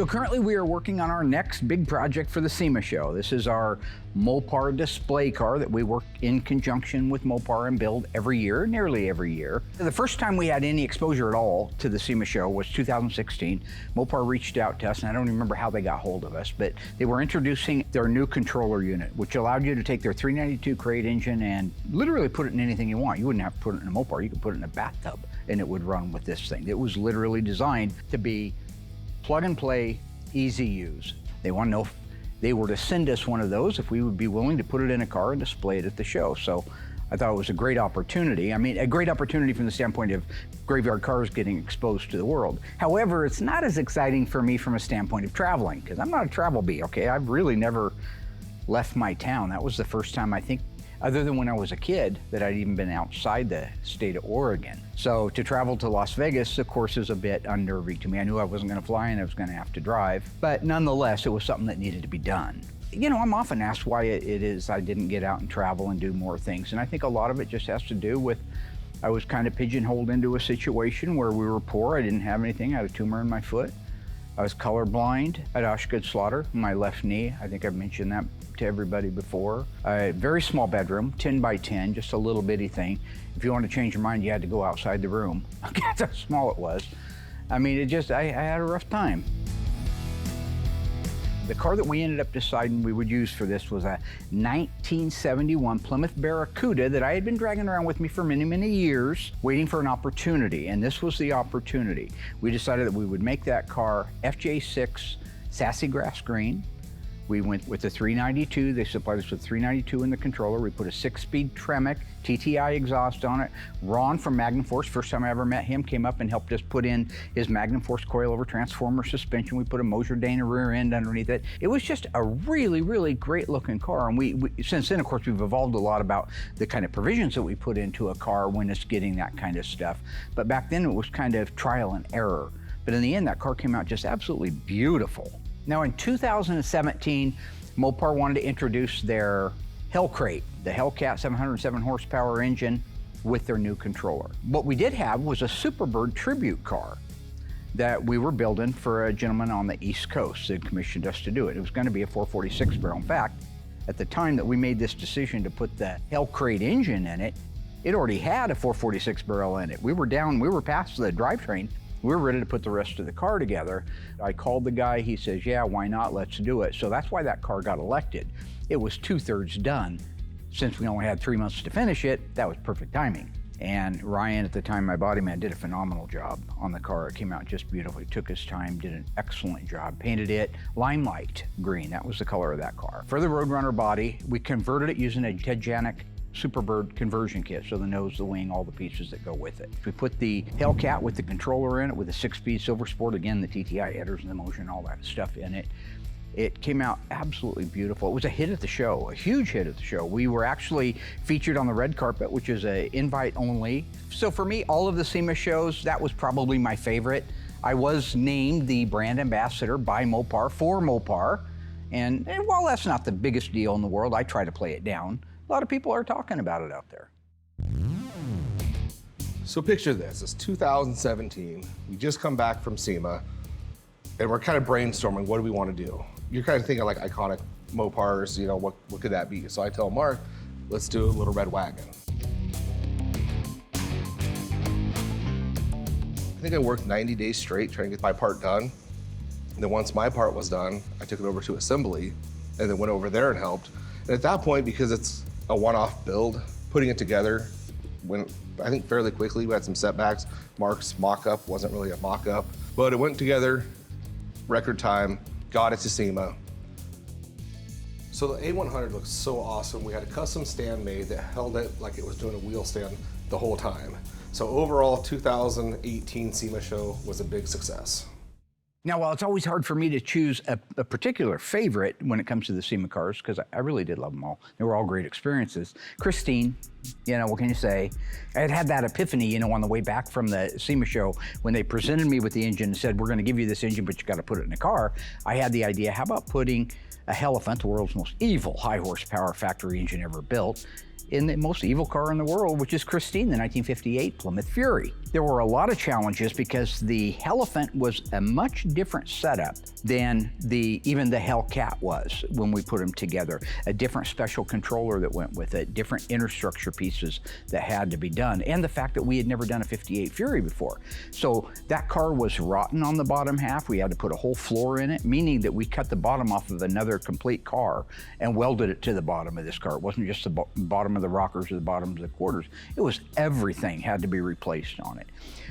So currently we are working on our next big project for the SEMA show. This is our Mopar display car that we work in conjunction with Mopar and build every year, nearly every year. The first time we had any exposure at all to the SEMA show was 2016. Mopar reached out to us, and I don't even remember how they got hold of us, but they were introducing their new controller unit, which allowed you to take their 392 crate engine and literally put it in anything you want. You wouldn't have to put it in a Mopar, you could put it in a bathtub and it would run with this thing. It was literally designed to be plug and play, easy use. They want to know if they were to send us one of those, if we would be willing to put it in a car and display it at the show. So I thought it was a great opportunity. I mean, a great opportunity from the standpoint of graveyard cars getting exposed to the world. However, it's not as exciting for me from a standpoint of traveling, because I'm not a travel bee, okay? I've really never left my town. That was the first time, I think, other than when I was a kid, that I'd even been outside the state of Oregon. So to travel to Las Vegas, of course, is a bit unnerving to me. I knew I wasn't gonna fly and I was gonna have to drive, but nonetheless, it was something that needed to be done. You know, I'm often asked why it is I didn't get out and travel and do more things, and I think a lot of it just has to do with I was kind of pigeonholed into a situation where we were poor. I didn't have anything. I had a tumor in my foot. I was colorblind. I had Osgood-Schlatter in my left knee. I think I've mentioned that to everybody before. A very small bedroom, 10 by 10, just a little bitty thing. If you wanted to change your mind, you had to go outside the room. That's how small it was. I mean, I had a rough time. The car that we ended up deciding we would use for this was a 1971 Plymouth Barracuda that I had been dragging around with me for many, many years, waiting for an opportunity, and this was the opportunity. We decided that we would make that car FJ6 Sassy Grass Green. We went with the 392. They supplied us with 392 in the controller. We put a 6-speed Tremec TTI exhaust on it. Ron from Magnum Force, first time I ever met him, came up and helped us put in his Magnum Force coilover transformer suspension. We put a Moser Dana rear end underneath it. It was just a really, really great looking car. And we since then, of course, we've evolved a lot about the kind of provisions that we put into a car when it's getting that kind of stuff. But back then it was kind of trial and error. But in the end, that car came out just absolutely beautiful. Now in 2017, Mopar wanted to introduce their Hellcat, the Hellcat 707 horsepower engine with their new controller. What we did have was a Superbird tribute car that we were building for a gentleman on the East Coast that commissioned us to do it. It was going to be a 446 barrel. In fact, at the time that we made this decision to put the Hellcat engine in it, it already had a 446 barrel in it. We were past the drivetrain. We were ready to put the rest of the car together. I called the guy, he says, yeah, why not, let's do it. So that's why that car got elected. It was 2/3 done. Since we only had 3 months to finish it, that was perfect timing. And Ryan, at the time, my body man, did a phenomenal job on the car. It came out just beautifully, took his time, did an excellent job. Painted it limelight green, that was the color of that car. For the Roadrunner body, we converted it using a Ted Janik Superbird conversion kit, so the nose, the wing, all the pieces that go with it. We put the Hellcat with the controller in it, with a 6-speed Silver Sport, again, the TTI headers and the motion, all that stuff in it. It came out absolutely beautiful. It was a hit at the show, a huge hit at the show. We were actually featured on the red carpet, which is an invite only. So for me, all of the SEMA shows, that was probably my favorite. I was named the brand ambassador by Mopar for Mopar. And while that's not the biggest deal in the world, I try to play it down. A lot of people are talking about it out there. So picture this, it's 2017. We just come back from SEMA and we're kind of brainstorming, what do we want to do? You're kind of thinking like iconic Mopars, you know, what could that be? So I tell Mark, let's do a Little Red Wagon. I think I worked 90 days straight trying to get my part done. And then once my part was done, I took it over to assembly and then went over there and helped. And at that point, because it's a one-off build, putting it together went, I think, fairly quickly. We had some setbacks. Mark's mock-up wasn't really a mock-up, but it went together, record time, got it to SEMA. So the A100 looks so awesome. We had a custom stand made that held it like it was doing a wheel stand the whole time. So overall, 2018 SEMA show was a big success. Now, while it's always hard for me to choose a particular favorite when it comes to the SEMA cars, because I really did love them all. They were all great experiences. Christine, you know, what can you say? I had that epiphany, you know, on the way back from the SEMA show when they presented me with the engine and said, we're going to give you this engine, but you got to put it in a car. I had the idea, how about putting a Hellaphant, the world's most evil high horsepower factory engine ever built, in the most evil car in the world, which is Christine, the 1958 Plymouth Fury. There were a lot of challenges because the Hellaphant was a much different setup than even the Hellcat was when we put them together. A different special controller that went with it, different interstructure pieces that had to be done, and the fact that we had never done a 58 Fury before. So that car was rotten on the bottom half. We had to put a whole floor in it, meaning that we cut the bottom off of another complete car and welded it to the bottom of this car. It wasn't just the bottom of the rockers or the bottom of the quarters. It was everything had to be replaced on it.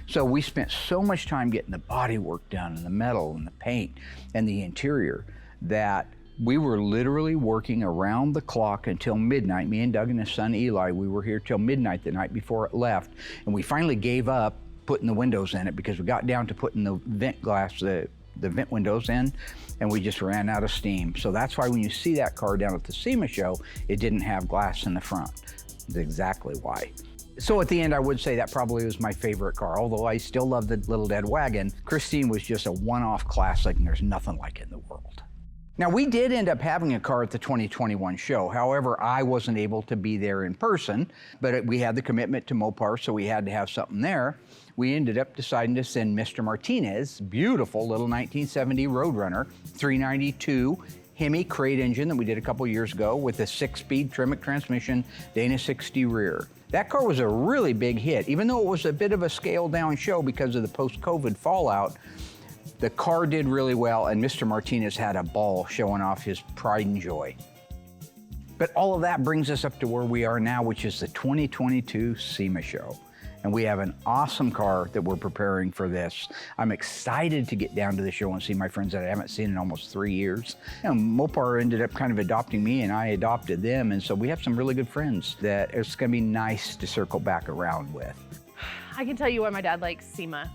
So we spent so much time getting the body work done and the metal and the paint and the interior that we were literally working around the clock until midnight. Me and Doug and his son Eli, we were here till midnight the night before it left, and we finally gave up putting the windows in it because we got down to putting the vent glass, the vent windows in, and we just ran out of steam. So that's why when you see that car down at the SEMA show, it didn't have glass in the front. That's exactly why. So at the end, I would say that probably was my favorite car, although I still love the Little Red Wagon. Christine was just a one-off classic, and there's nothing like it in the world. Now, we did end up having a car at the 2021 show. However, I wasn't able to be there in person, but we had the commitment to Mopar, so we had to have something there. We ended up deciding to send Mr. Martinez, beautiful little 1970 Roadrunner, 392 Hemi crate engine that we did a couple years ago with a 6-speed Tremec transmission, Dana 60 rear. That car was a really big hit. Even though it was a bit of a scaled down show because of the post-COVID fallout, the car did really well, and Mr. Martinez had a ball showing off his pride and joy. But all of that brings us up to where we are now, which is the 2022 SEMA show. And we have an awesome car that we're preparing for this. I'm excited to get down to the show and see my friends that I haven't seen in almost 3 years. You know, Mopar ended up kind of adopting me and I adopted them. And so we have some really good friends that it's gonna be nice to circle back around with. I can tell you why my dad likes SEMA.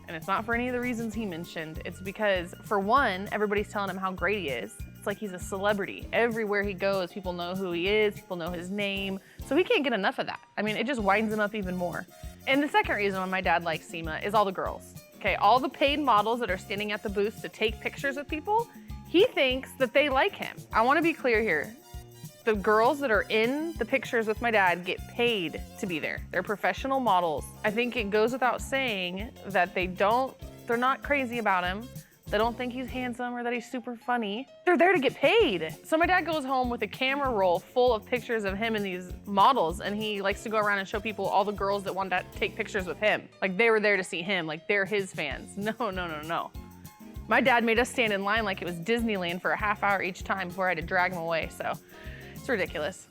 And it's not for any of the reasons he mentioned. It's because, for one, everybody's telling him how great he is. It's like he's a celebrity. Everywhere he goes, people know who he is, people know his name. So he can't get enough of that. I mean, it just winds him up even more. And the second reason why my dad likes SEMA is all the girls. Okay, all the paid models that are standing at the booth to take pictures with people, he thinks that they like him. I wanna be clear here. The girls that are in the pictures with my dad get paid to be there. They're professional models. I think it goes without saying that they're not crazy about him. They don't think he's handsome or that he's super funny. They're there to get paid. So my dad goes home with a camera roll full of pictures of him and these models, and he likes to go around and show people all the girls that want to take pictures with him. Like they were there to see him, like they're his fans. No. My dad made us stand in line like it was Disneyland for a half hour each time before I had to drag him away, so it's ridiculous.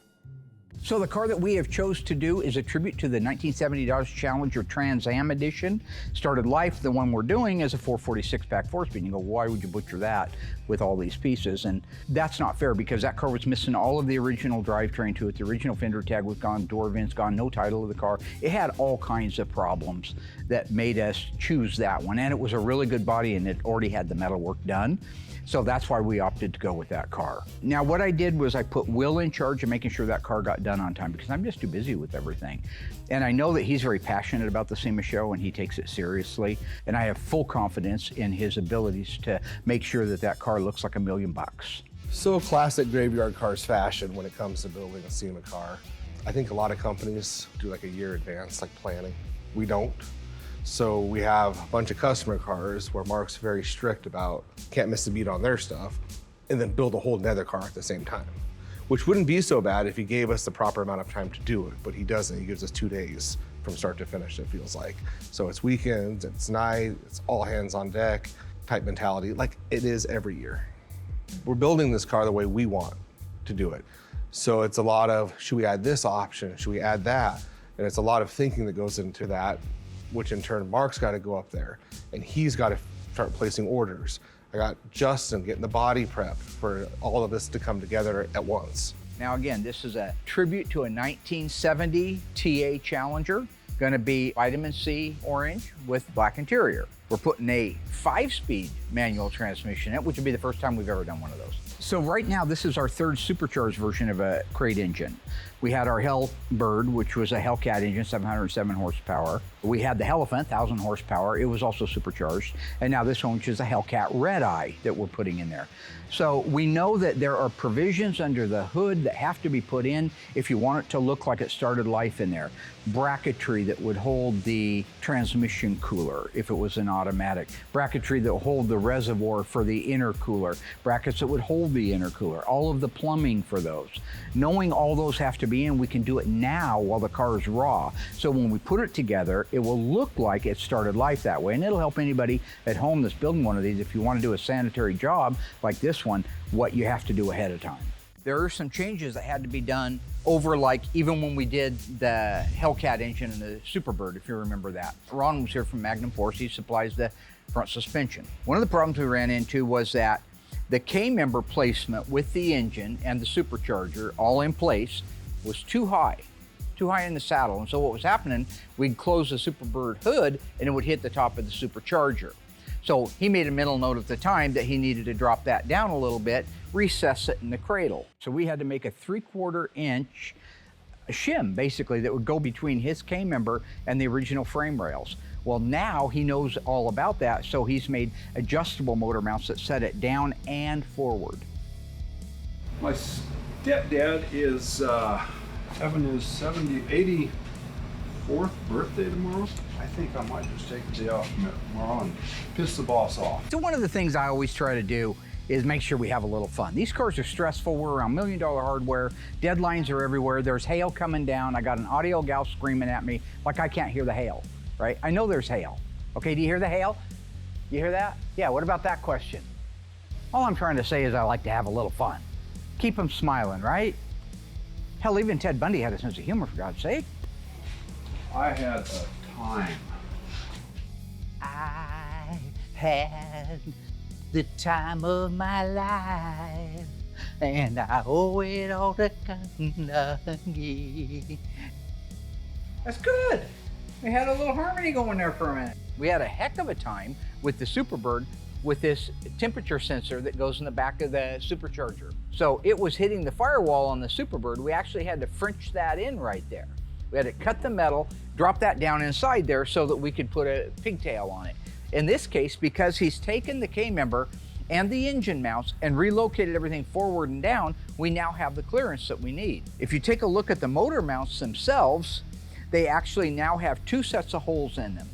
So the car that we have chose to do is a tribute to the 1970 Dodge Challenger Trans Am Edition. Started life, the one we're doing, is a 446 pack 4-speed. You go, why would you butcher that with all these pieces? And that's not fair because that car was missing all of the original drivetrain to it. The original fender tag was gone, door vents gone, no title of the car. It had all kinds of problems that made us choose that one. And it was a really good body and it already had the metal work done. So that's why we opted to go with that car. Now what I did was I put Will in charge of making sure that car got done on time because I'm just too busy with everything. And I know that he's very passionate about the SEMA show and he takes it seriously. And I have full confidence in his abilities to make sure that that car looks like $1 million. So classic graveyard cars fashion when it comes to building a SEMA car. I think a lot of companies do like a year advance, like planning. We don't. So we have a bunch of customer cars where Mark's very strict about can't miss a beat on their stuff and then build a whole nether car at the same time, which wouldn't be so bad if he gave us the proper amount of time to do it, but he doesn't. He gives us 2 days from start to finish, it feels like. So it's weekends, it's night, it's all hands on deck type mentality, like it is every year. We're building this car the way we want to do it. So it's a lot of, should we add this option? Should we add that? And it's a lot of thinking that goes into that, which in turn, Mark's got to go up there and he's got to start placing orders. I got Justin getting the body prepped for all of this to come together at once. Now again, this is a tribute to a 1970 TA Challenger. Gonna be vitamin C orange with black interior. We're putting a 5-speed manual transmission in it, which would be the first time we've ever done one of those. So right now, this is our third supercharged version of a crate engine. We had our Hellbird, which was a Hellcat engine, 707 horsepower. We had the Hellaphant, 1,000 horsepower. It was also supercharged. And now this one, which is a Hellcat Red Eye that we're putting in there. So we know that there are provisions under the hood that have to be put in if you want it to look like it started life in there. Bracketry that would hold the transmission cooler if it was an automatic. Bracketry that would hold the reservoir for the intercooler. Brackets that would hold the intercooler. All of the plumbing for those. Knowing all those have to be in, we can do it now while the car is raw. So when we put it together, it will look like it started life that way. And it'll help anybody at home that's building one of these, if you want to do a sanitary job like this one, what you have to do ahead of time. There are some changes that had to be done over, like even when we did the Hellcat engine and the Superbird, if you remember that. Ron was here from Magnum Force. He supplies the front suspension. One of the problems we ran into was that the K-member placement with the engine and the supercharger all in place was too high in the saddle. And so what was happening, we'd close the Superbird hood and it would hit the top of the supercharger. So he made a mental note at the time that he needed to drop that down a little bit, recess it in the cradle. So we had to make a 3/4 inch shim, basically, that would go between his K-member and the original frame rails. Well, now he knows all about that, so he's made adjustable motor mounts that set it down and forward. My stepdad is having his 84th birthday tomorrow. I think I might just take the day off from it tomorrow and piss the boss off. So one of the things I always try to do is make sure we have a little fun. These cars are stressful. We're around $1 million hardware. Deadlines are everywhere. There's hail coming down. I got an audio gal screaming at me like I can't hear the hail, right? I know there's hail. Okay, do you hear the hail? You hear that? Yeah, what about that question? All I'm trying to say is I like to have a little fun. Keep them smiling, right? Hell, even Ted Bundy had a sense of humor, for God's sake. I had a time. I had the time of my life, and I owe it all to Kentucky. That's good. We had a little harmony going there for a minute. We had a heck of a time with the Superbird with this temperature sensor that goes in the back of the supercharger. So it was hitting the firewall on the Superbird. We actually had to French that in right there. We had to cut the metal, drop that down inside there so that we could put a pigtail on it. In this case, because he's taken the K-member and the engine mounts and relocated everything forward and down, we now have the clearance that we need. If you take a look at the motor mounts themselves, they actually now have 2 sets of holes in them.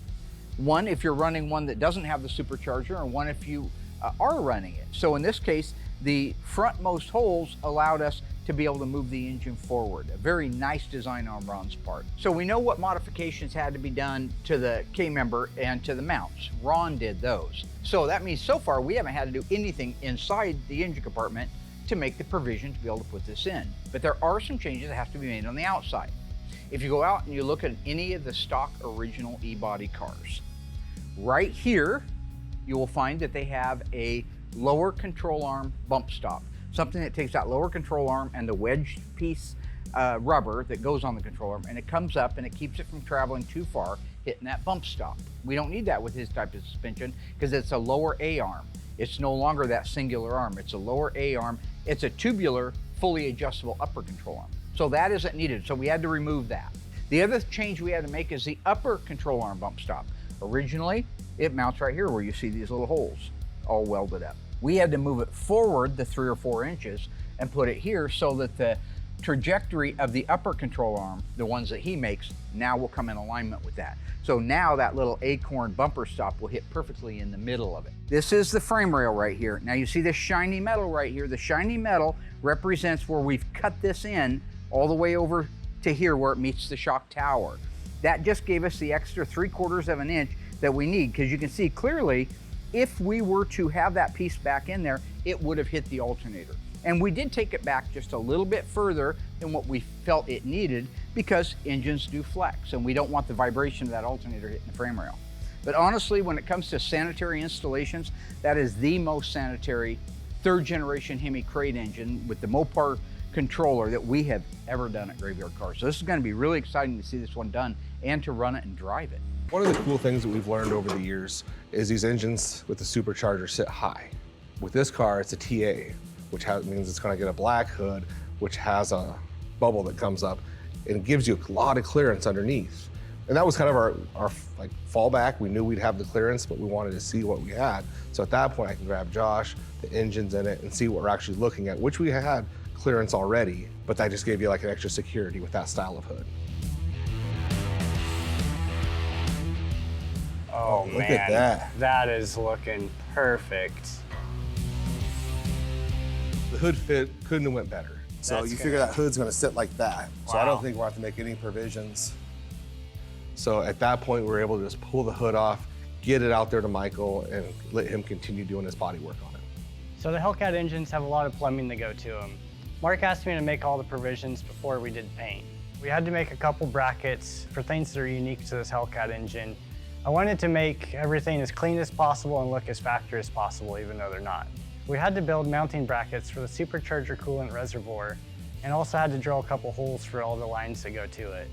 One if you're running one that doesn't have the supercharger, and one if you are running it. So in this case, the frontmost holes allowed us to be able to move the engine forward. A very nice design on Ron's part. So we know what modifications had to be done to the K-member and to the mounts. Ron did those. So that means so far we haven't had to do anything inside the engine compartment to make the provision to be able to put this in. But there are some changes that have to be made on the outside. If you go out and you look at any of the stock original E-body cars, right here, you will find that they have a lower control arm bump stop. Something that takes that lower control arm and the wedged piece rubber that goes on the control arm, and it comes up and it keeps it from traveling too far, hitting that bump stop. We don't need that with his type of suspension because it's a lower A-arm. It's no longer that singular arm. It's a lower A-arm. It's a tubular, fully adjustable upper control arm. So that isn't needed, so we had to remove that. The other change we had to make is the upper control arm bump stop. Originally, it mounts right here where you see these little holes all welded up. We had to move it forward the 3 or 4 inches and put it here so that the trajectory of the upper control arm, the ones that he makes, now will come in alignment with that. So now that little acorn bumper stop will hit perfectly in the middle of it. This is the frame rail right here. Now you see this shiny metal right here. The shiny metal represents where we've cut this in all the way over to here where it meets the shock tower. That just gave us the extra 3/4 of an inch that we need, because you can see clearly if we were to have that piece back in there, it would have hit the alternator. And we did take it back just a little bit further than what we felt it needed, because engines do flex and we don't want the vibration of that alternator hitting the frame rail. But honestly, when it comes to sanitary installations, that is the most sanitary 3rd generation Hemi crate engine with the Mopar controller that we have ever done at Graveyard Carz. So this is going to be really exciting to see this one done and to run it and drive it. One of the cool things that we've learned over the years is these engines with the supercharger sit high. With this car, it's a TA. which means it's gonna get a black hood, which has a bubble that comes up, and it gives you a lot of clearance underneath. And that was kind of our like fallback. We knew we'd have the clearance, but we wanted to see what we had. So at that point, I can grab Josh, the engine's in it, and see what we're actually looking at, which we had clearance already, but that just gave you like an extra security with that style of hood. Oh, look man, at that. That is looking perfect. The hood fit couldn't have went better. So That's you good. figure that hood's gonna sit like that. So I Wow. don't think we'll have to make any provisions. So at that point, we were able to just pull the hood off, get it out there to Michael, and let him continue doing his body work on it. So the Hellcat engines have a lot of plumbing that go to them. Mark asked me to make all the provisions before we did paint. We had to make a couple brackets for things that are unique to this Hellcat engine. I wanted to make everything as clean as possible and look as factory as possible, even though they're not. We had to build mounting brackets for the supercharger coolant reservoir, and also had to drill a couple holes for all the lines that go to it.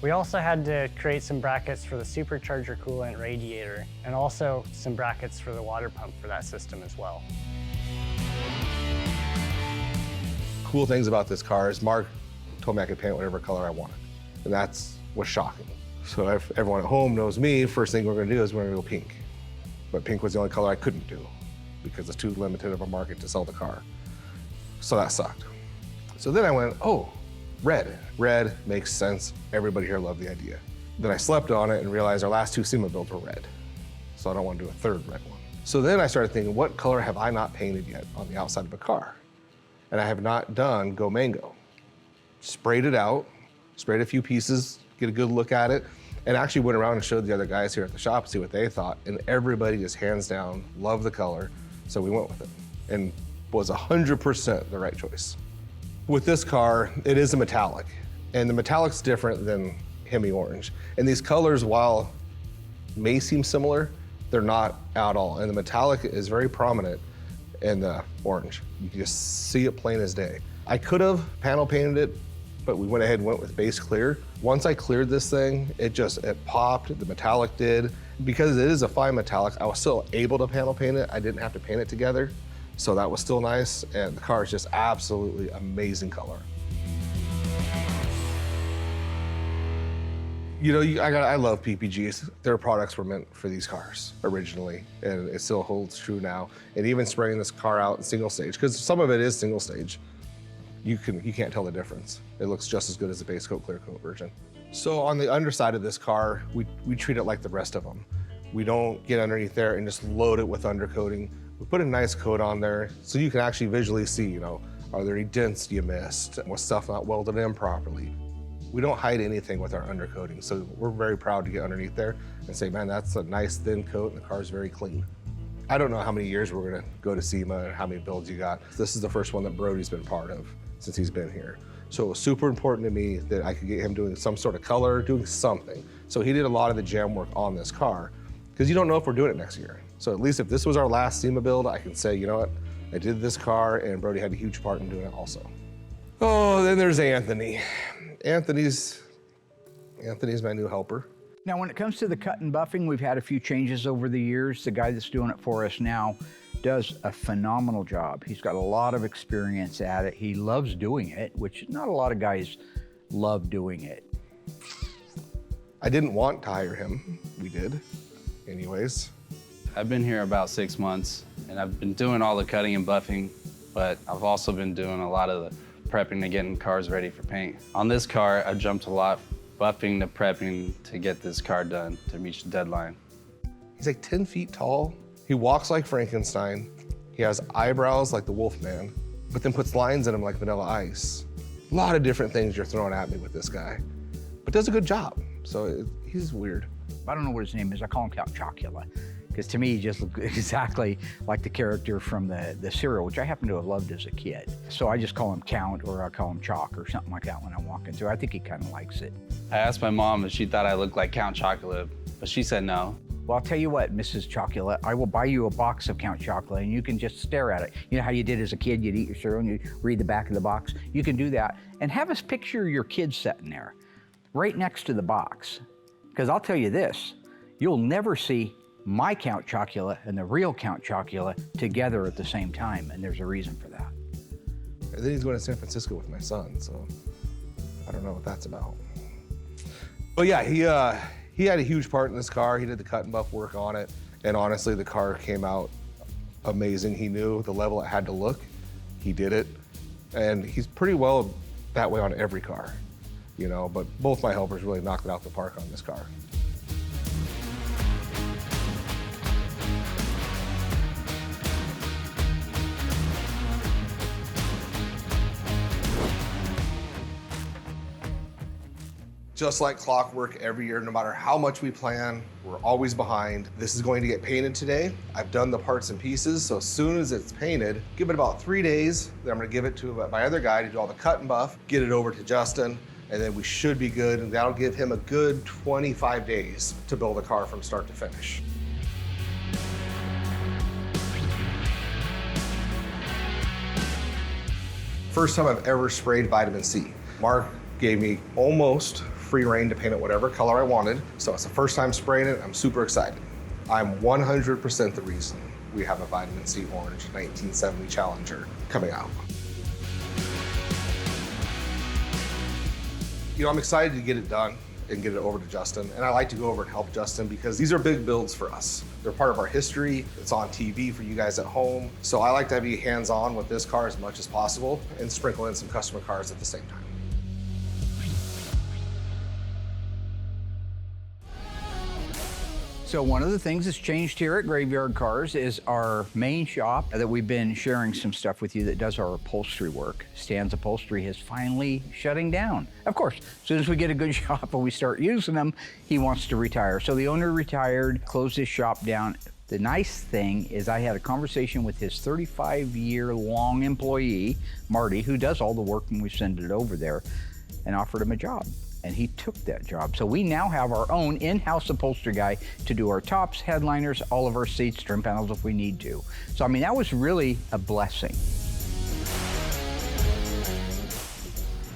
We also had to create some brackets for the supercharger coolant radiator, and also some brackets for the water pump for that system as well. Cool things about this car is Mark told me I could paint whatever color I wanted, and that's what's shocking. So if everyone at home knows me, first thing we're gonna do is we're gonna go pink. But pink was the only color I couldn't do because it's too limited of a market to sell the car. So that sucked. So then I went, oh, red. Red makes sense. Everybody here loved the idea. Then I slept on it and realized our last two SEMA builds were red. So I don't want to do a third red one. So then I started thinking, what color have I not painted yet on the outside of a car? And I have not done Go Mango. Sprayed it out, sprayed a few pieces, get a good look at it, and actually went around and showed the other guys here at the shop to see what they thought. And everybody just hands down loved the color. So we went with it and was 100% the right choice. With this car, it is a metallic, and the metallic's different than Hemi Orange. And these colors, while may seem similar, they're not at all. And the metallic is very prominent in the orange. You can just see it plain as day. I could have panel painted it, but we went ahead and went with base clear. Once I cleared this thing, it popped, the metallic did. Because it is a fine metallic, I was still able to panel paint it. I didn't have to paint it together. So that was still nice, and the car is just absolutely amazing color. You know, I love PPGs. Their products were meant for these cars originally, and it still holds true now. And even spraying this car out in single stage, because some of it is single stage, you can't tell the difference. It looks just as good as the base coat, clear coat version. So on the underside of this car, we treat it like the rest of them. We don't get underneath there and just load it with undercoating. We put a nice coat on there so you can actually visually see, you know, are there any dents you missed? Was stuff not welded in properly? We don't hide anything with our undercoating, so we're very proud to get underneath there and say, man, that's a nice thin coat and the car's very clean. I don't know how many years we're gonna go to SEMA and how many builds you got. This is the first one that Brody's been part of since he's been here. So it was super important to me that I could get him doing some sort of color, doing something. So he did a lot of the jam work on this car, because you don't know if we're doing it next year. So at least if this was our last SEMA build, I can say, you know what, I did this car, and Brody had a huge part in doing it also. Oh, then there's Anthony. Anthony's my new helper. Now, when it comes to the cut and buffing, we've had a few changes over the years. The guy that's doing it for us now does a phenomenal job. He's got a lot of experience at it. He loves doing it, which not a lot of guys love doing it. I didn't want to hire him. We did, anyways. I've been here about 6 months, and I've been doing all the cutting and buffing, but I've also been doing a lot of the prepping to getting cars ready for paint. On this car, I jumped a lot, buffing to prepping to get this car done to reach the deadline. He's like 10 feet tall. He walks like Frankenstein. He has eyebrows like the Wolfman, but then puts lines in him like Vanilla Ice. A lot of different things you're throwing at me with this guy, but does a good job. So he's weird. I don't know what his name is. I call him Count Chocula, because to me, he just looked exactly like the character from the cereal, which I happen to have loved as a kid. So I just call him Count, or I call him Chalk, or something like that when I'm walking through. I think he kind of likes it. I asked my mom if she thought I looked like Count Chocula, but she said no. Well, I'll tell you what, Mrs. Chocula, I will buy you a box of Count Chocula, and you can just stare at it. You know how you did as a kid? You'd eat your cereal and you'd read the back of the box? You can do that, and have us picture your kid sitting there, right next to the box. Because I'll tell you this, you'll never see my Count Chocula and the real Count Chocula together at the same time, and there's a reason for that. And then he's going to San Francisco with my son, so I don't know what that's about. But yeah, he had a huge part in this car. He did the cut and buff work on it. And honestly, the car came out amazing. He knew the level it had to look. He did it. And he's pretty well that way on every car, you know, but both my helpers really knocked it out the park on this car. Just like clockwork every year, no matter how much we plan, we're always behind. This is going to get painted today. I've done the parts and pieces, so as soon as it's painted, give it about 3 days, then I'm gonna give it to my other guy to do all the cut and buff, get it over to Justin, and then we should be good, and that'll give him a good 25 days to build a car from start to finish. First time I've ever sprayed vitamin C. Mark gave me almost free reign to paint it whatever color I wanted. So it's the first time spraying it. I'm super excited. I'm 100% the reason we have a vitamin C orange 1970 Challenger coming out. You know, I'm excited to get it done and get it over to Justin. And I like to go over and help Justin because these are big builds for us. They're part of our history. It's on TV for you guys at home. So I like to be hands-on with this car as much as possible and sprinkle in some customer cars at the same time. So one of the things that's changed here at Graveyard Carz is our main shop that we've been sharing some stuff with you that does our upholstery work. Stan's Upholstery is finally shutting down. Of course, as soon as we get a good shop and we start using them, he wants to retire. So the owner retired, closed his shop down. The nice thing is I had a conversation with his 35-year-long employee, Marty, who does all the work when we send it over there, and offered him a job. And he took that job. So we now have our own in-house upholstery guy to do our tops, headliners, all of our seats, trim panels if we need to. So I mean, that was really a blessing.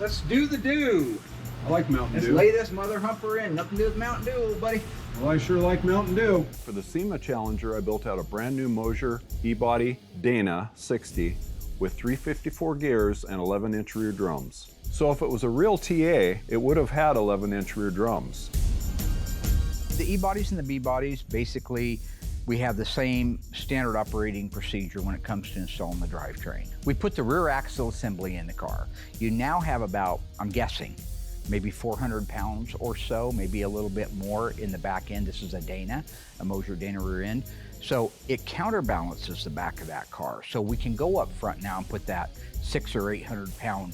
Let's do the do. I like Mountain Let's Dew. lay this mother humper in. Nothing to do with Mountain Dew, old buddy. Well, I sure like Mountain Dew. For the Sema Challenger, I built out a brand new Mosier E-Body Dana 60 with 354 gears and 11-inch rear drums. So if it was a real TA, it would have had 11-inch rear drums. The E-bodies and the B-bodies, basically, we have the same standard operating procedure when it comes to installing the drivetrain. We put the rear axle assembly in the car. You now have about, I'm guessing, maybe 400 pounds or so, maybe a little bit more in the back end. This is a Dana, a Mosier Dana rear end. So it counterbalances the back of that car. So we can go up front now and put that 600 or 800 pound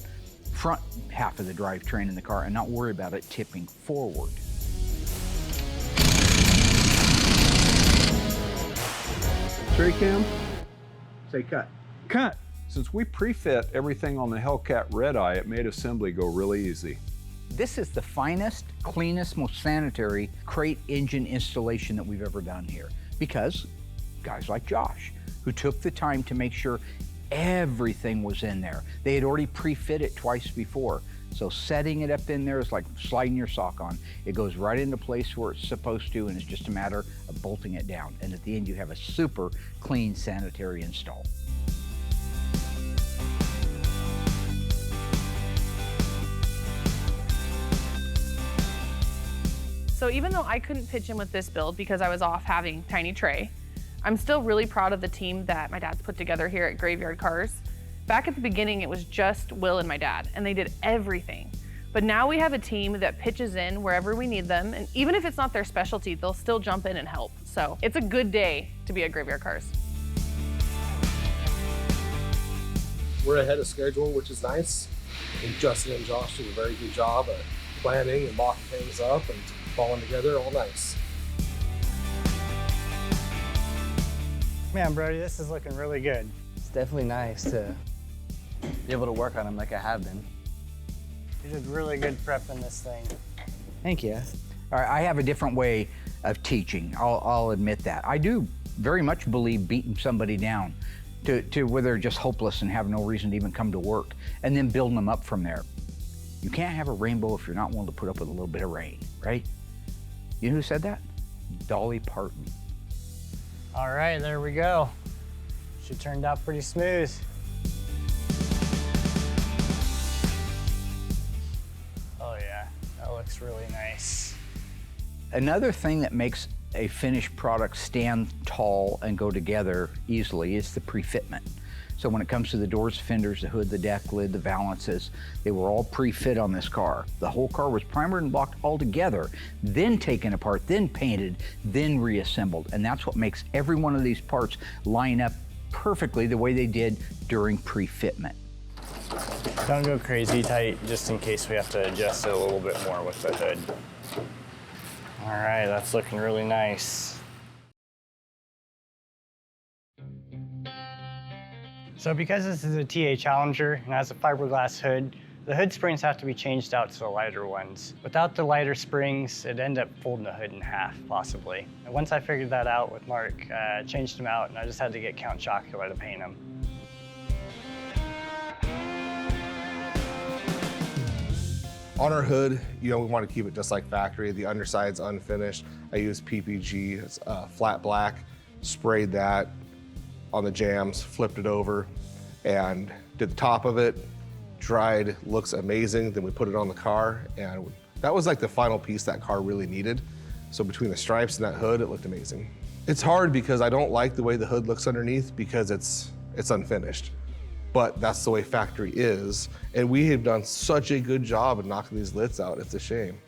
front half of the drivetrain in the car and not worry about it tipping forward. Tray cam? Say cut. Cut. Since we pre-fit everything on the Hellcat Red Eye, it made assembly go really easy. This is the finest, cleanest, most sanitary crate engine installation that we've ever done here. Because guys like Josh, who took the time to make sure everything was in there. They had already pre-fit it twice before. So setting it up in there is like sliding your sock on. It goes right into place where it's supposed to, and it's just a matter of bolting it down. And at the end, you have a super clean sanitary install. So even though I couldn't pitch in with this build because I was off having tiny Trey, I'm still really proud of the team that my dad's put together here at Graveyard Carz. Back at the beginning, it was just Will and my dad, and they did everything. But now we have a team that pitches in wherever we need them, and even if it's not their specialty, they'll still jump in and help. So it's a good day to be at Graveyard Carz. We're ahead of schedule, which is nice. I think Justin and Josh did a very good job at planning and mocking things up and falling together all nice. Man, Brody, this is looking really good. It's definitely nice to be able to work on them like I have been. You did really good prepping this thing. Thank you. All right, I have a different way of teaching. I'll admit that. I do very much believe beating somebody down to where they're just hopeless and have no reason to even come to work, and then building them up from there. You can't have a rainbow if you're not willing to put up with a little bit of rain, right? You know who said that? Dolly Parton. All right, there we go. She turned out pretty smooth. looks really nice. Another thing that makes a finished product stand tall and go together easily is the pre-fitment. So when it comes to the doors, fenders, the hood, the deck lid, the valances, they were all pre-fit on this car. The whole car was primered and blocked all together, then taken apart, then painted, then reassembled. And that's what makes every one of these parts line up perfectly the way they did during pre-fitment. Don't go crazy tight, just in case we have to adjust it a little bit more with the hood. All right, that's looking really nice. So because this is a TA Challenger and has a fiberglass hood, the hood springs have to be changed out to the lighter ones. Without the lighter springs, it'd end up folding the hood in half, possibly. And once I figured that out with Mark, I changed them out, and I just had to get Count Chocula to paint them. On our hood, we want to keep it just like factory. The underside's unfinished. I used PPG, it's flat black, sprayed that on the jams, flipped it over, and did the top of it, dried, looks amazing. Then we put it on the car, and that was like the final piece that car really needed. So between the stripes and that hood, it looked amazing. It's hard because I don't like the way the hood looks underneath because it's unfinished. But that's the way factory is. And we have done such a good job of knocking these lids out, it's a shame.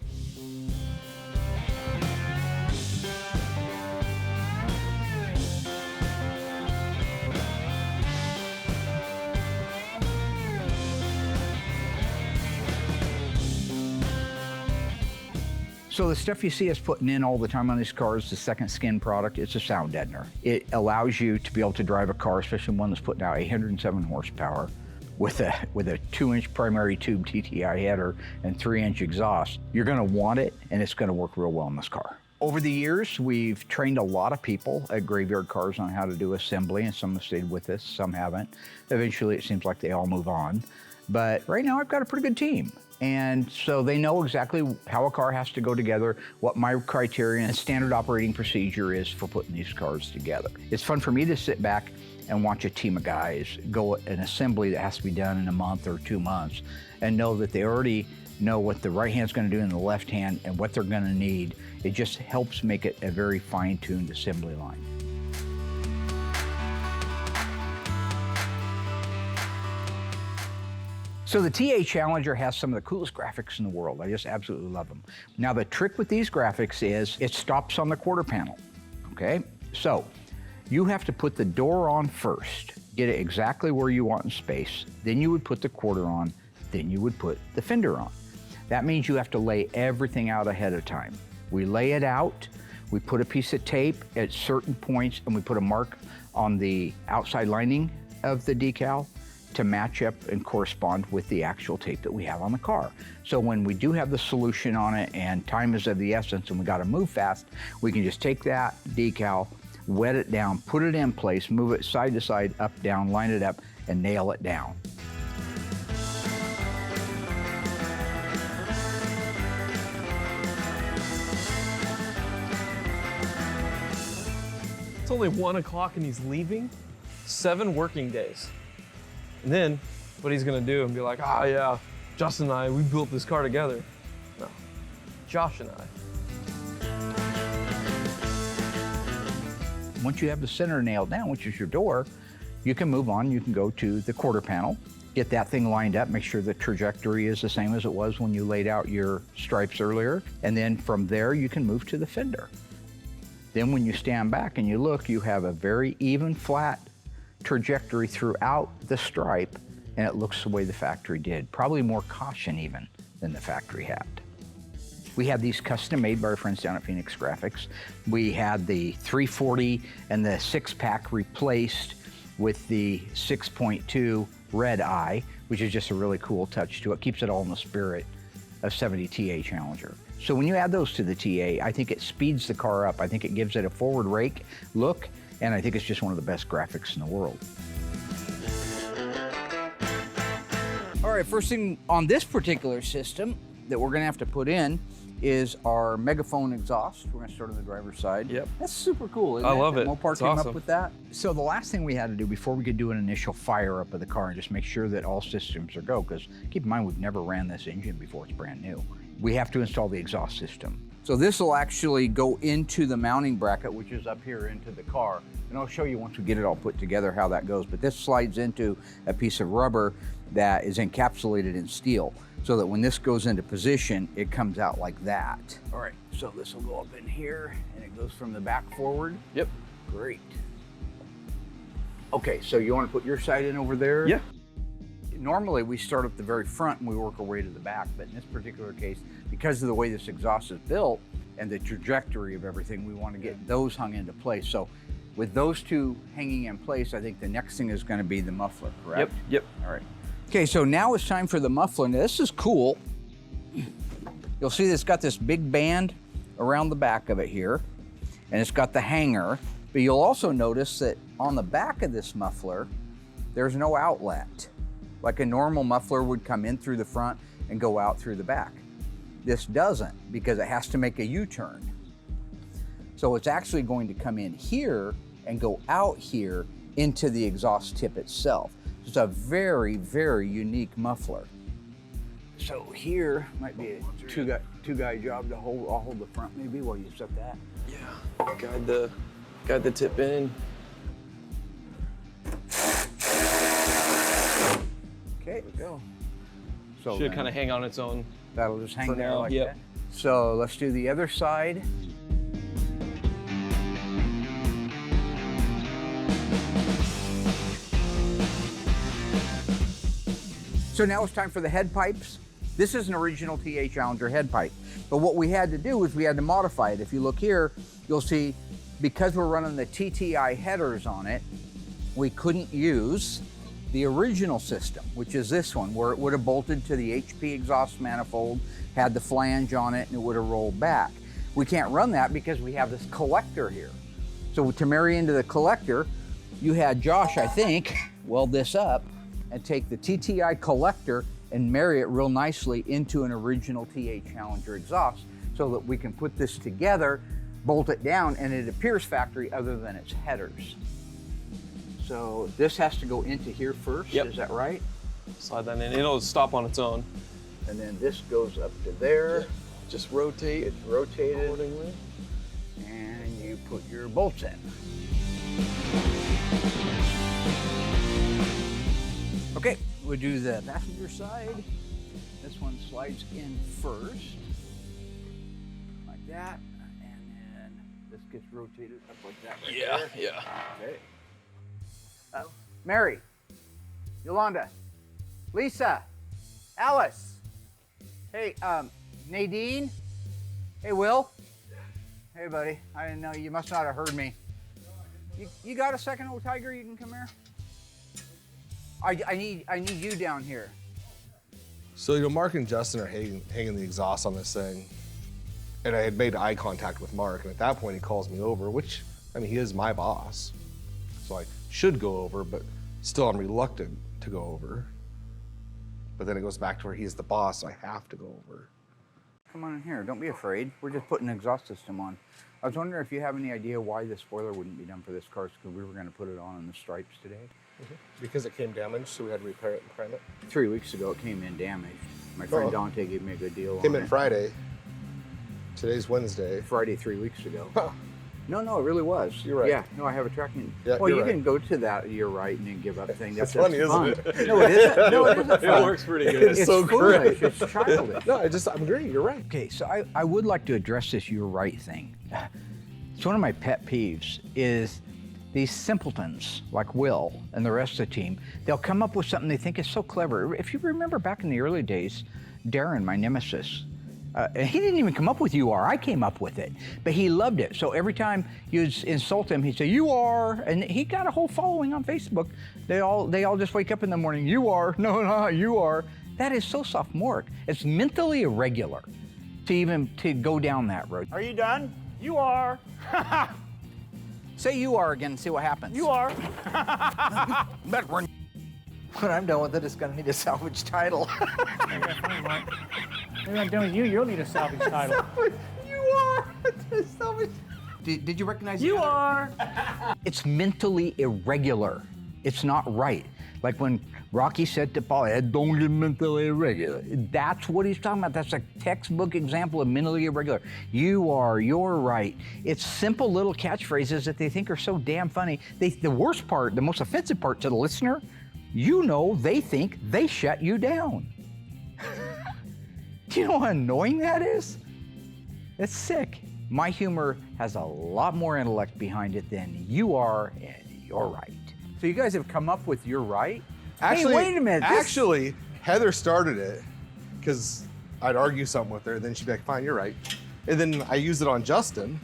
So the stuff you see us putting in all the time on these cars, the second skin product, it's a sound deadener. It allows you to be able to drive a car, especially one that's putting out 807 horsepower with a 2-inch primary tube TTI header and 3-inch exhaust. You're gonna want it, and it's gonna work real well in this car. Over the years, we've trained a lot of people at Graveyard Cars on how to do assembly, and some have stayed with us, some haven't. Eventually, it seems like they all move on. But right now, I've got a pretty good team. And so they know exactly how a car has to go together, what my criteria and standard operating procedure is for putting these cars together. It's fun for me to sit back and watch a team of guys go an assembly that has to be done in a month or 2 months and know that they already know what the right hand's gonna do in the left hand and what they're gonna need. It just helps make it a very fine-tuned assembly line. So the TA Challenger has some of the coolest graphics in the world. I just absolutely love them. Now the trick with these graphics is it stops on the quarter panel, okay? So you have to put the door on first, get it exactly where you want in space, then you would put the quarter on, then you would put the fender on. That means you have to lay everything out ahead of time. We lay it out, we put a piece of tape at certain points, and we put a mark on the outside lining of the decal to match up and correspond with the actual tape that we have on the car. So when we do have the solution on it and time is of the essence and we gotta move fast, we can just take that decal, wet it down, put it in place, move it side to side, up, down, line it up, and nail it down. It's only 1 o'clock and he's leaving. 7 working days. And then what he's gonna do and be like, ah, yeah, Justin and I, we built this car together. No, Josh and I. Once you have the center nailed down, which is your door, you can move on. You can go to the quarter panel, get that thing lined up, make sure the trajectory is the same as it was when you laid out your stripes earlier. And then from there, you can move to the fender. Then when you stand back and you look, you have a very even, flat trajectory throughout the stripe, and it looks the way the factory did. Probably more caution even than the factory had. We had these custom made by our friends down at Phoenix Graphics. We had the 340 and the 6-pack replaced with the 6.2 red eye, which is just a really cool touch to it. Keeps it all in the spirit of 70 TA Challenger. So when you add those to the TA, I think it speeds the car up. I think it gives it a forward rake look, and I think it's just one of the best graphics in the world. All right, first thing on this particular system that we're gonna have to put in is our megaphone exhaust. We're gonna start on the driver's side. Yep. That's super cool, isn't it? I love it. Mopar It's came awesome. up with that. So the last thing we had to do before we could do an initial fire up of the car and just make sure that all systems are go, because keep in mind, we've never ran this engine before, it's brand new. we have to install the exhaust system. So this will actually go into the mounting bracket, which is up here into the car. And I'll show you once we get it all put together how that goes. But this slides into a piece of rubber that is encapsulated in steel, so that when this goes into position, it comes out like that. All right, so this will go up in here and it goes from the back forward. Yep. Great. Okay, so you want to put your side in over there? Yeah. Normally we start at the very front and we work our way to the back, but in this particular case, because of the way this exhaust is built and the trajectory of everything, we want to get those hung into place. So with those two hanging in place, I think the next thing is going to be the muffler, correct? Yep. All right. Okay, so now it's time for the muffler. Now this is cool. You'll see it's got this big band around the back of it here, and it's got the hanger, but you'll also notice that on the back of this muffler, there's no outlet. Like a normal muffler would come in through the front and go out through the back. This doesn't, because it has to make a U-turn. So it's actually going to come in here and go out here into the exhaust tip itself. It's a very, very unique muffler. So here might be a two-guy job to hold. I'll hold the front maybe while you set that. Yeah. Guide the tip in. Okay, go. So Should kind of hang on its own. that'll just hang for there now, like yep. that. So let's do the other side. So now it's time for the head pipes. This is an original TA Challenger head pipe, but what we had to do is we had to modify it. If you look here, you'll see, because we're running the TTI headers on it, we couldn't use the original system, which is this one, where it would have bolted to the HP exhaust manifold, had the flange on it, and it would have rolled back. We can't run that because we have this collector here. So to marry into the collector, you had Josh, I think, weld this up and take the TTI collector and marry it real nicely into an original TA Challenger exhaust so that we can put this together, bolt it down, and it appears factory other than its headers. So this has to go into here first, Yep. Is that right? Slide that in. It'll stop on its own. And then this goes up to there. Just rotate. It's rotated, accordingly. and you put your bolts in. Okay, we'll do the passenger side. This one slides in first, like that, and then this gets rotated up like that right there. Yeah. Okay. Mary, Yolanda, Lisa, Alice. Hey, Nadine. Hey, Will. Hey, buddy. I didn't know, you must not have heard me. You got a second, old tiger? You can come here. I need you down here. So, you know, Mark and Justin are hanging the exhaust on this thing. And I had made eye contact with Mark, and at that point he calls me over, which, I mean, he is my boss. So I should go over, but still I'm reluctant to go over. But then it goes back to where he's the boss, so I have to go over. Come on in here, don't be afraid. We're just putting an exhaust system on. I was wondering if you have any idea why the spoiler wouldn't be done for this car, because we were gonna put it on in the stripes today. Because it came damaged, so we had to repair it and prime it. 3 weeks ago, it came in damaged. My friend Oh. Dante gave me a good deal Came on in it. Friday. Today's Wednesday. Friday 3 weeks ago. Huh. No, it really was. You're right. Yeah, no, I have a tracking. Yeah, well, you're you right. can go to that, you're right, and then give up thing. It's funny, isn't fun. it? No, it isn't. No, it isn't fun. It works pretty good. It's so foolish. great. It's childish. No, I'm agreeing, you're right. Okay, so I would like to address this "you're right" thing. It's one of my pet peeves is these simpletons like Will and the rest of the team, they'll come up with something they think is so clever. If you remember back in the early days, Darren, my nemesis, he didn't even come up with "you are," I came up with it, but he loved it. So every time you'd insult him, he'd say "you are," and he got a whole following on Facebook. They all just wake up in the morning, "you are," no, "you are." That is so sophomoric. It's mentally irregular to go down that road. Are you done? You are. Say "you are" again and see what happens. You are. But we're When I'm done with it, it's gonna need a salvage title. Maybe I'm done with you. You'll need a salvage title. You are. Did you recognize You the other? are. It's mentally irregular. It's not right. Like when Rocky said to Paul, don't get mentally irregular. That's what he's talking about. That's a textbook example of mentally irregular. You are, you're right. It's simple little catchphrases that they think are so damn funny. The worst part, the most offensive part to the listener, you know they think they shut you down. Do you know how annoying that is? It's sick. My humor has a lot more intellect behind it than you are, and you're right. So you guys have come up with you're right? Actually, hey, wait a minute. Actually, Heather started it because I'd argue something with her, then she'd be like, fine, you're right. And then I used it on Justin,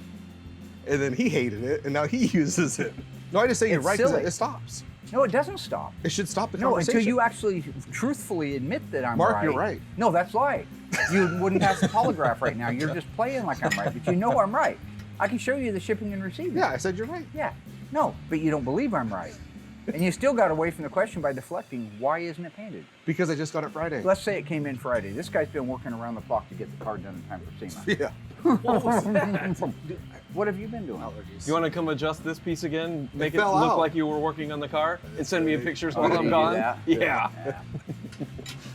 and then he hated it, and now he uses it. No, I just say you're right because it stops. No, it doesn't stop. It should stop the No, conversation. until you actually truthfully admit that I'm right. Mark, you're right. No, that's right. You wouldn't pass the polygraph right now. You're just playing like I'm right, but you know I'm right. I can show you the shipping and receiving. Yeah, I said you're right. Yeah. No, but you don't believe I'm right. And you still got away from the question by deflecting, why isn't it painted? Because I just got it Friday. Let's say it came in Friday. This guy's been working around the clock to get the car done in time for SEMA. Yeah. What was that? What have you been doing? Allergies. You want to come adjust this piece again? Make it fell look out. like you were working on the car and send me pictures while can I'm you do gone? that? Yeah.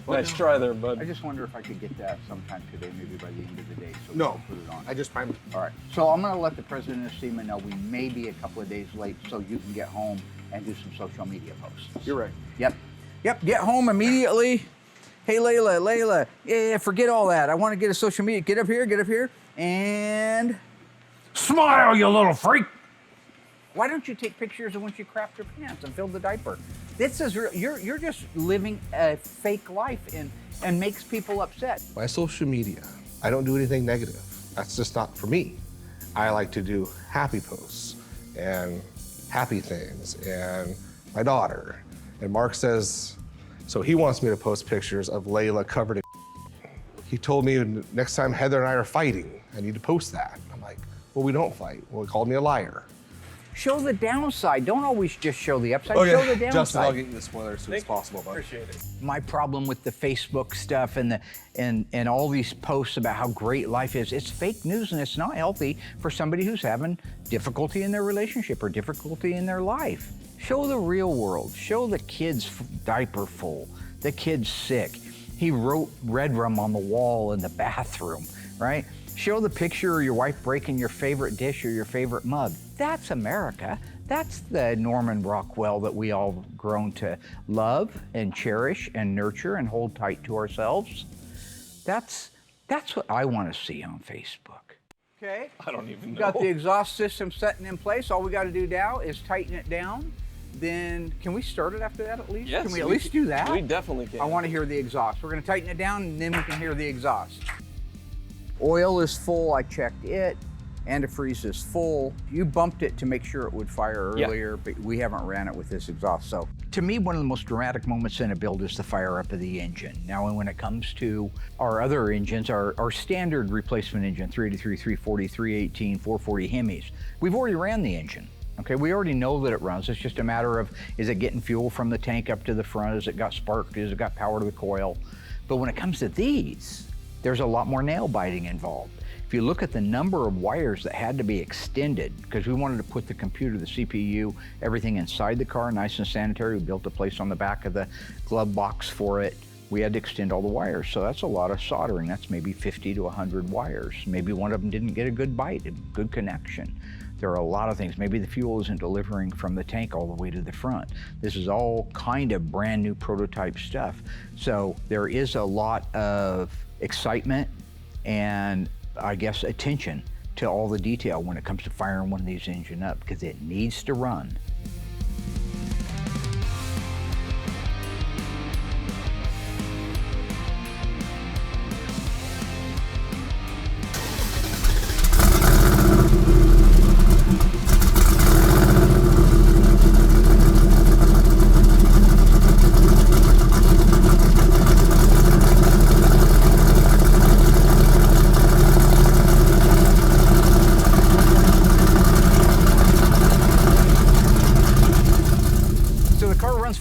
Nice try there, bud. I just wonder if I could get that sometime today, maybe by the end of the day, so No, we can put it on. I just primed. All right, so I'm gonna let the president of SEMA know we may be a couple of days late so you can get home and do some social media posts. You're right. Yep, get home immediately. Hey, Layla, yeah, forget all that. I wanna get a social media, get up here, and smile, you little freak. Why don't you take pictures of when she crapped her pants and filled the diaper? This is real. You're just living a fake life and makes people upset. My social media, I don't do anything negative. That's just not for me. I like to do happy posts and happy things and my daughter. And Mark says, so he wants me to post pictures of Layla covered in. He told me next time Heather and I are fighting, I need to post that. I'm like, well, we don't fight. Well, he called me a liar. Show the downside. Don't always just show the upside. Show the downside. Justin, I'll get you the spoiler as soon as possible, bud. Appreciate it. My problem with the Facebook stuff and all these posts about how great life is, it's fake news and it's not healthy for somebody who's having difficulty in their relationship or difficulty in their life. Show the real world. Show the kid's diaper full, the kid's sick. He wrote red rum on the wall in the bathroom, right? Show the picture of your wife breaking your favorite dish or your favorite mug. That's America. That's the Norman Rockwell that we all grown to love and cherish and nurture and hold tight to ourselves. That's what I want to see on Facebook. Okay. I don't even know. Got the exhaust system setting in place. All we got to do now is tighten it down. Then can we start it after that at least? Yes, Can we at least do that? We definitely can. I want to hear the exhaust. We're going to tighten it down and then we can hear the exhaust. Oil is full, I checked it. Antifreeze is full. You bumped it to make sure it would fire earlier, but we haven't ran it with this exhaust. So to me, one of the most dramatic moments in a build is the fire up of the engine. Now, when it comes to our other engines, our standard replacement engine, 383, 340, 318, 440 Hemis, we've already ran the engine. Okay, we already know that it runs. It's just a matter of, is it getting fuel from the tank up to the front? Has it got spark? Has it got power to the coil? But when it comes to these, there's a lot more nail biting involved. If you look at the number of wires that had to be extended, because we wanted to put the computer, the CPU, everything inside the car, nice and sanitary. We built a place on the back of the glove box for it. We had to extend all the wires. So that's a lot of soldering. That's maybe 50 to 100 wires. Maybe one of them didn't get a good bite, a good connection. There are a lot of things. Maybe the fuel isn't delivering from the tank all the way to the front. This is all kind of brand new prototype stuff. So there is a lot of excitement and I guess attention to all the detail when it comes to firing one of these engines up because it needs to run.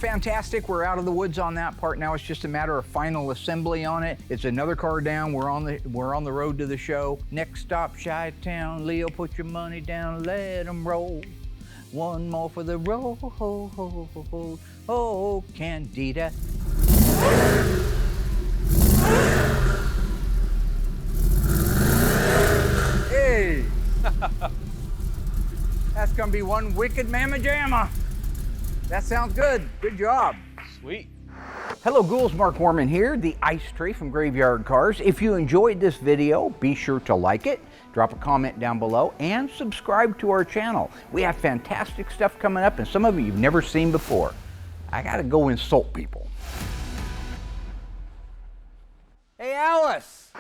Fantastic. We're out of the woods on that part now. It's just a matter of final assembly on it. It's another car down. We're on the road to the show. Next stop, Chi-Town. Leo, put your money down. Let them roll. One more for the road. Oh, Candida. Hey! That's gonna be one wicked mamma jamma. That sounds good. Good job. Sweet. Hello ghouls, Mark Warman here, the Ice Tray from Graveyard Carz. If you enjoyed this video, be sure to like it, drop a comment down below, and subscribe to our channel. We have fantastic stuff coming up, and some of it you've never seen before. I gotta go insult people. Hey Alice!